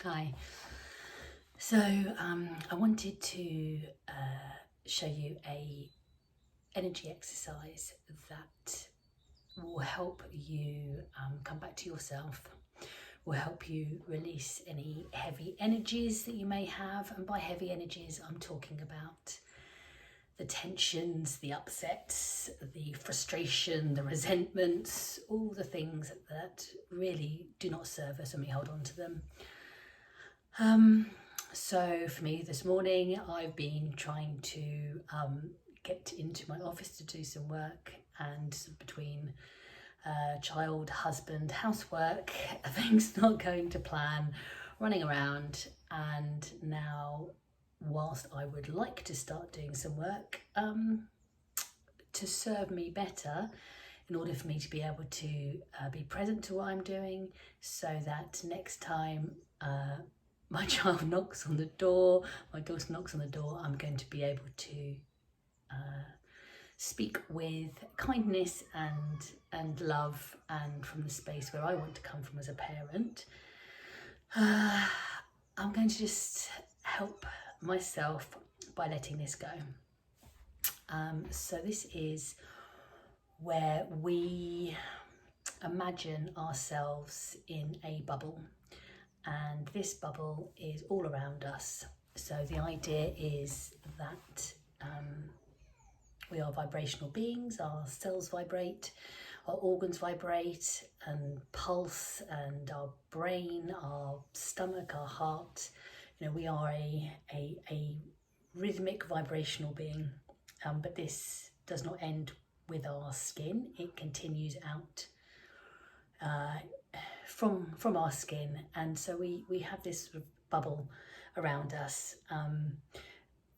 Hi. So I wanted to show you a energy exercise that will help you come back to yourself, will help you release any heavy energies that you may have. And by heavy energies, I'm talking about the tensions, the upsets, the frustration, the resentments, all the things that really do not serve us when we hold on to them. So for me this morning, I've been trying to get into my office to do some work, and between child, husband, housework, things not going to plan, running around, and now whilst I would like to start doing some work to serve me better, in order for me to be able to be present to what I'm doing, so that next time my child knocks on the door, my daughter knocks on the door, I'm going to be able to speak with kindness and love, and from the space where I want to come from as a parent. I'm going to just help myself by letting this go. So this is where we imagine ourselves in a bubble, and this bubble is all around us. So the idea is that we are vibrational beings, our cells vibrate, our organs vibrate and pulse, and our brain, our stomach, our heart, we are a rhythmic vibrational being, but this does not end with our skin. It continues out from our skin, and so we have this sort of bubble around us.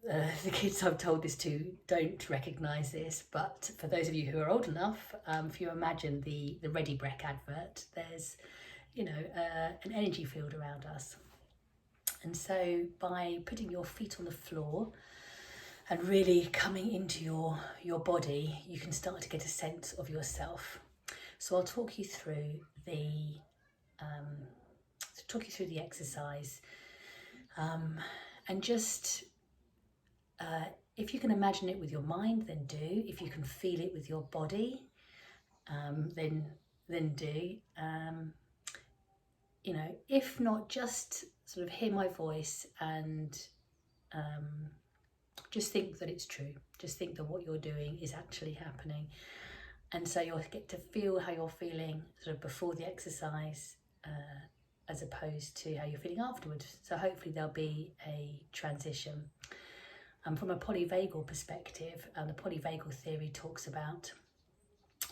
The kids I've told this to don't recognise this, but for those of you who are old enough, if you imagine the Ready Brek advert, there's an energy field around us. And so by putting your feet on the floor and really coming into your body, you can start to get a sense of yourself. So I'll talk you through the exercise, and just if you can imagine it with your mind, then do. If you can feel it with your body, then do. If not, just sort of hear my voice and just think that it's true. Just think that what you're doing is actually happening. And so you'll get to feel how you're feeling sort of before the exercise, as opposed to how you're feeling afterwards. So hopefully there'll be a transition. From a polyvagal perspective, the polyvagal theory talks about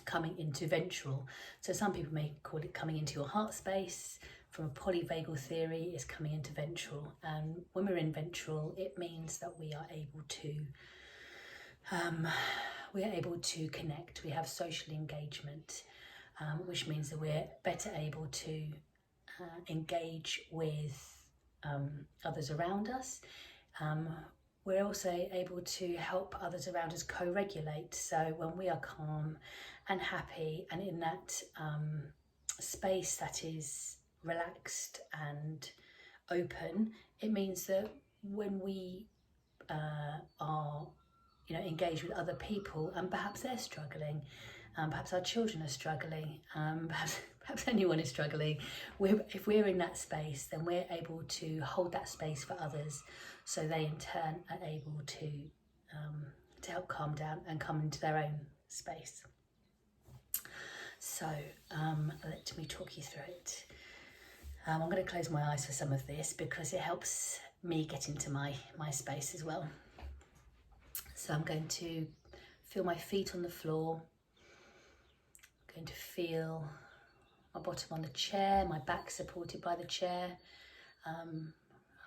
coming into ventral. So some people may call it coming into your heart space. From a polyvagal theory, it's coming into ventral. And when we're in ventral, it means that we are able to connect. We have social engagement, which means that we're better able to engage with others around us. We're also able to help others around us co-regulate. So when we are calm and happy and in that space that is relaxed and open, it means that when we are engaged with other people, and perhaps they're struggling, perhaps our children are struggling, perhaps anyone is struggling, if we're in that space, then we're able to hold that space for others, so they in turn are able to help calm down and come into their own space. So let me talk you through it. I'm going to close my eyes for some of this because it helps me get into my space as well. So I'm going to feel my feet on the floor. I'm going to feel my bottom on the chair, my back supported by the chair. I'm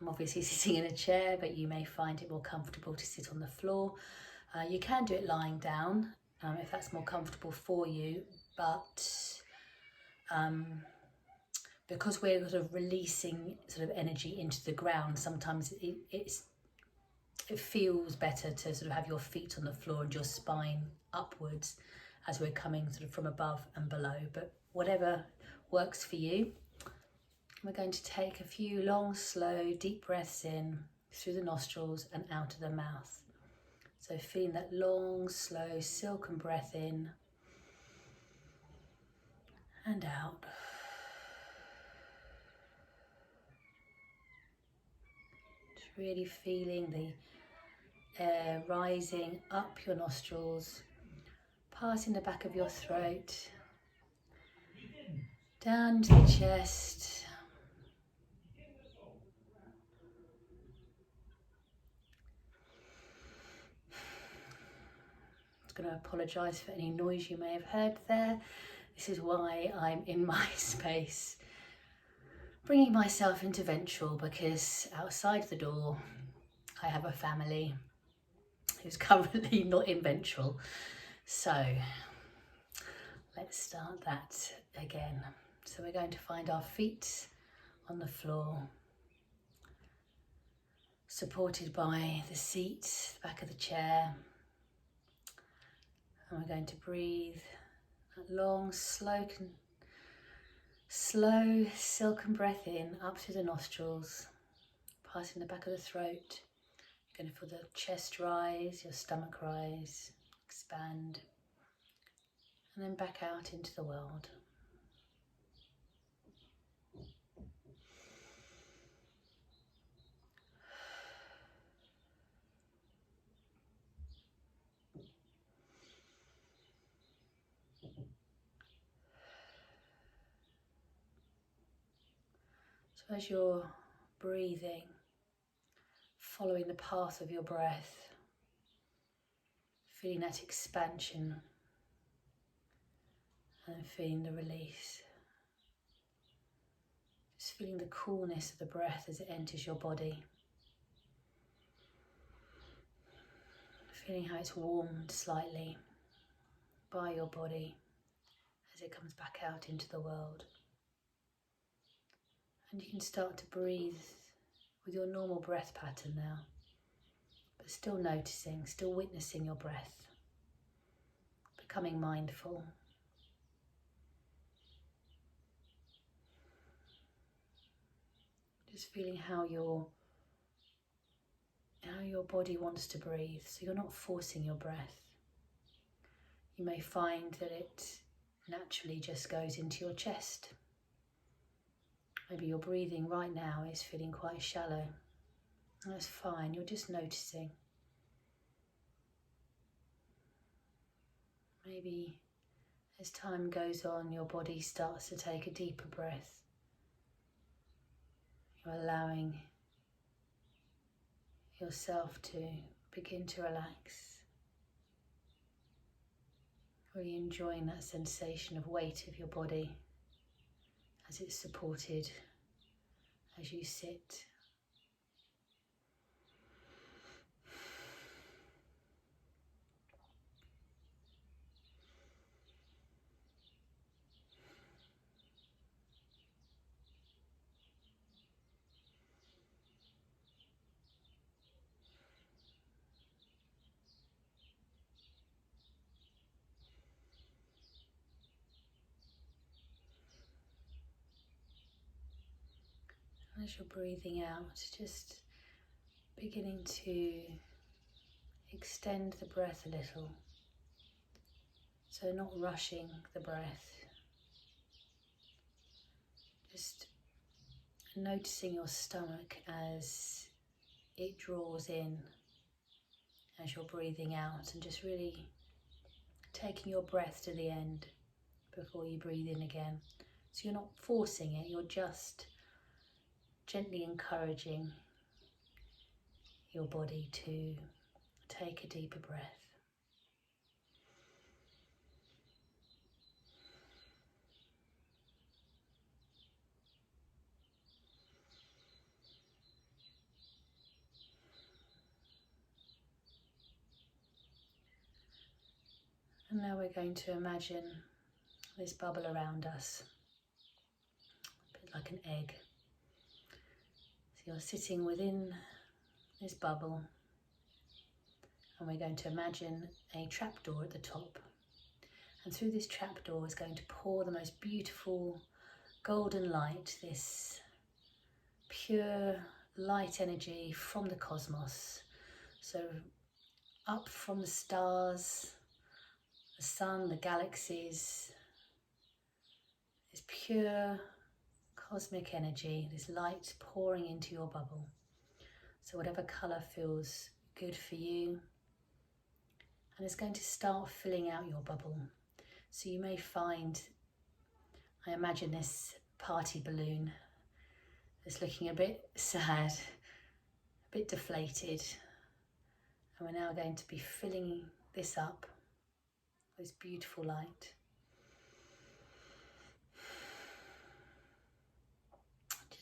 obviously sitting in a chair, but you may find it more comfortable to sit on the floor. You can do it lying down if that's more comfortable for you, but because we're sort of releasing sort of energy into the ground, sometimes it feels better to sort of have your feet on the floor and your spine upwards as we're coming sort of from above and below. But whatever works for you, We're going to take a few long, slow, deep breaths in through the nostrils and out of the mouth. So feeling that long, slow, silken breath in and out. Just really feeling the air rising up your nostrils, passing the back of your throat, down to the chest. I'm going to apologise for any noise you may have heard there. This is why I'm in my space, bringing myself into ventral, because outside the door I have a family who's currently not in ventral. So let's start that again. So we're going to find our feet on the floor, supported by the seat, the back of the chair. And we're going to breathe that long, slow, silken breath in, up through the nostrils, passing the back of the throat. You're going to feel the chest rise, your stomach rise, expand, and then back out into the world. So as you're breathing, following the path of your breath, feeling that expansion and feeling the release. Just feeling the coolness of the breath as it enters your body. Feeling how it's warmed slightly by your body as it comes back out into the world. And you can start to breathe with your normal breath pattern now, but still noticing, still witnessing your breath, becoming mindful. Just feeling how your body wants to breathe, so you're not forcing your breath. You may find that it naturally just goes into your chest. Maybe your breathing right now is feeling quite shallow. That's fine, you're just noticing. Maybe as time goes on, your body starts to take a deeper breath. You're allowing yourself to begin to relax. Really enjoying that sensation of weight of your body as it's supported as you sit. As you're breathing out, just beginning to extend the breath a little. So not rushing the breath. Just noticing your stomach as it draws in as you're breathing out, and just really taking your breath to the end before you breathe in again. So you're not forcing it, you're just gently encouraging your body to take a deeper breath. And now we're going to imagine this bubble around us, a bit like an egg. So you're sitting within this bubble, and we're going to imagine a trapdoor at the top. And through this trapdoor is going to pour the most beautiful golden light, this pure light energy from the cosmos. So up from the stars, the sun, the galaxies, this pure cosmic energy, this light pouring into your bubble. So whatever colour feels good for you, and it's going to start filling out your bubble. So you may find, I imagine this party balloon that's looking a bit sad, a bit deflated, and we're now going to be filling this up with this beautiful light.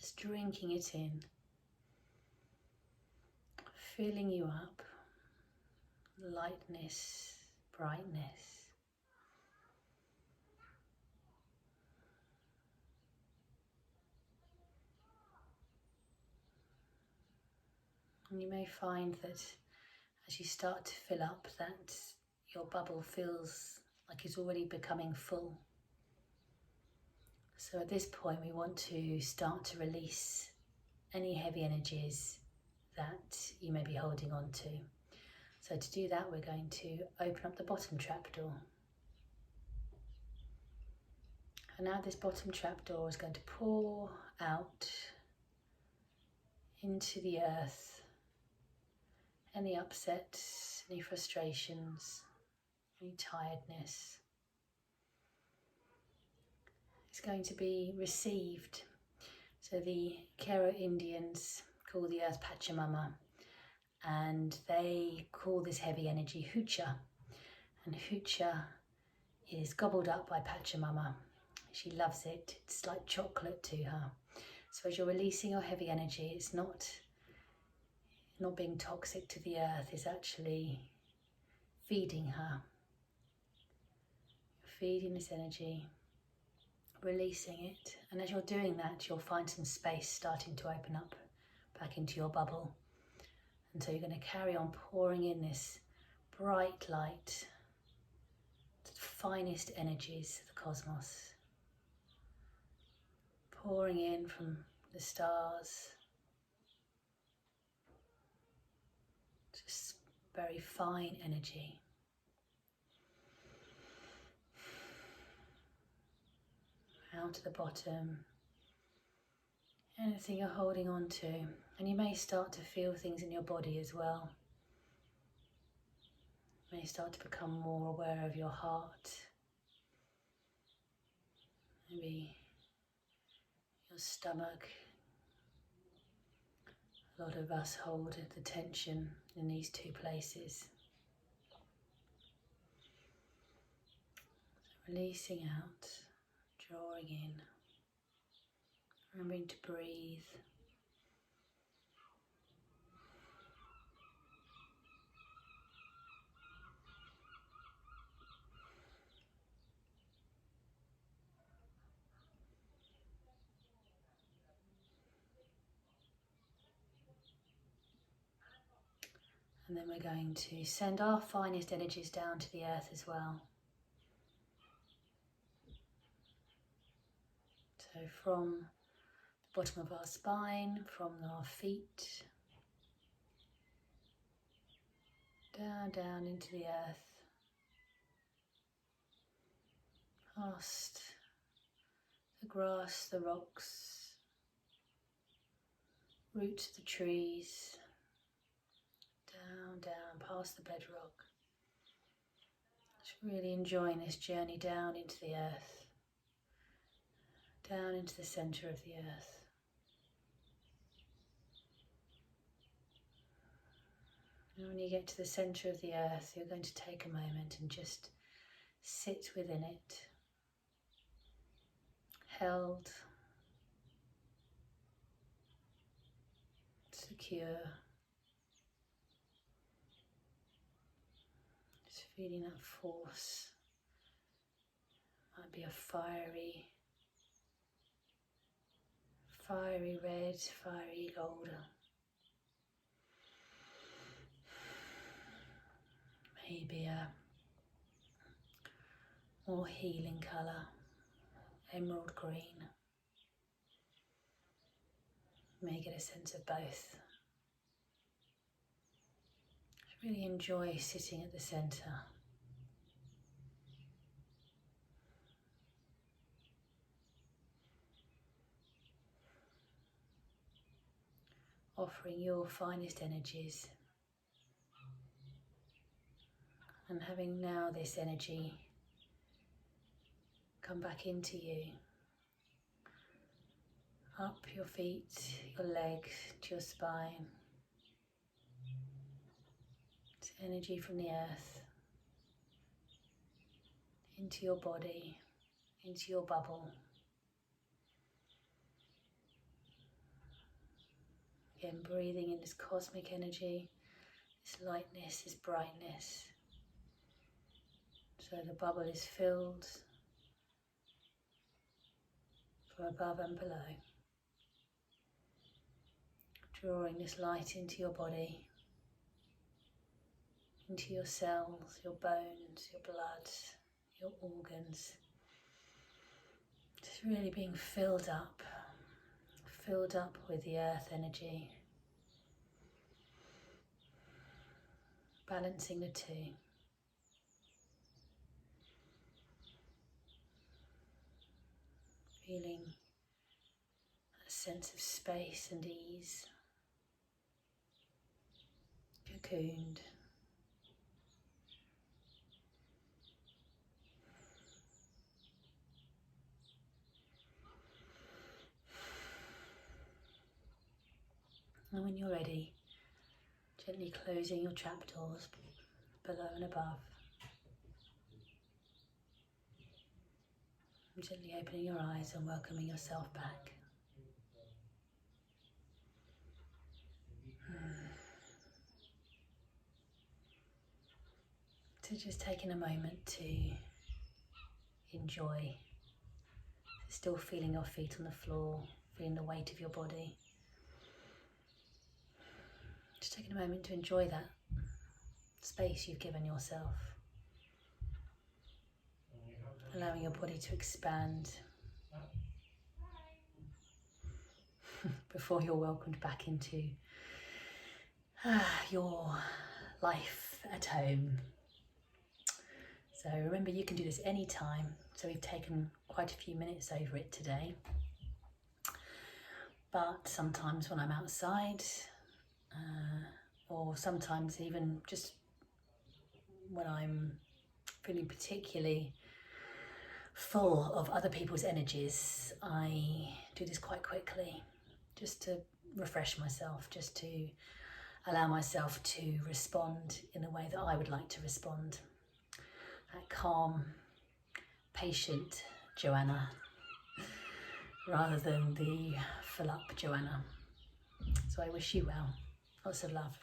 Just drinking it in, filling you up, lightness, brightness. And you may find that as you start to fill up, that your bubble feels like it's already becoming full. So at this point we want to start to release any heavy energies that you may be holding on to. So to do that, we're going to open up the bottom trapdoor. And now this bottom trapdoor is going to pour out into the earth any upset, any frustrations, any tiredness. It's going to be received. So the Kero Indians call the earth Pachamama, and they call this heavy energy Hucha. And Hucha is gobbled up by Pachamama. She loves it. It's like chocolate to her. So as you're releasing your heavy energy, it's not being toxic to the earth, it's actually feeding her. Feeding this energy, releasing it. And as you're doing that, you'll find some space starting to open up back into your bubble. And so you're going to carry on pouring in this bright light, the finest energies of the cosmos. Pouring in from the stars, just very fine energy. Down to the bottom, anything you're holding on to, and you may start to feel things in your body as well. You may start to become more aware of your heart, maybe your stomach. A lot of us hold the tension in these two places. So releasing out, drawing in, remembering to breathe. And then we're going to send our finest energies down to the earth as well. So from the bottom of our spine, from our feet, down into the earth, past the grass, the rocks, roots of the trees, down past the bedrock. Just really enjoying this journey down into the earth, down into the centre of the earth. And when you get to the centre of the earth, you're going to take a moment and just sit within it, held, secure. Just feeling that force. Might be a fiery red, fiery gold. Maybe a more healing colour, emerald green. You may get a sense of both. Really enjoy sitting at the centre. Offering your finest energies. And having now this energy come back into you. Up your feet, your legs, to your spine. It's energy from the earth into your body, into your bubble. Again, breathing in this cosmic energy, this lightness, this brightness. So the bubble is filled from above and below. Drawing this light into your body, into your cells, your bones, your blood, your organs. Just really being filled up with the earth energy. Balancing the two. Feeling a sense of space and ease. Cocooned. And when you're ready, gently closing your trapdoors below and above. And gently opening your eyes and welcoming yourself back. So just taking a moment to enjoy, still feeling your feet on the floor, feeling the weight of your body. Just taking a moment to enjoy that space you've given yourself. Allowing your body to expand before you're welcomed back into your life at home. So remember, you can do this anytime. So we've taken quite a few minutes over it today. But sometimes when I'm outside, or sometimes even just when I'm feeling particularly full of other people's energies, I do this quite quickly, just to refresh myself, just to allow myself to respond in the way that I would like to respond. That calm, patient Joanna, rather than the full up Joanna. So I wish you well. Lots of love.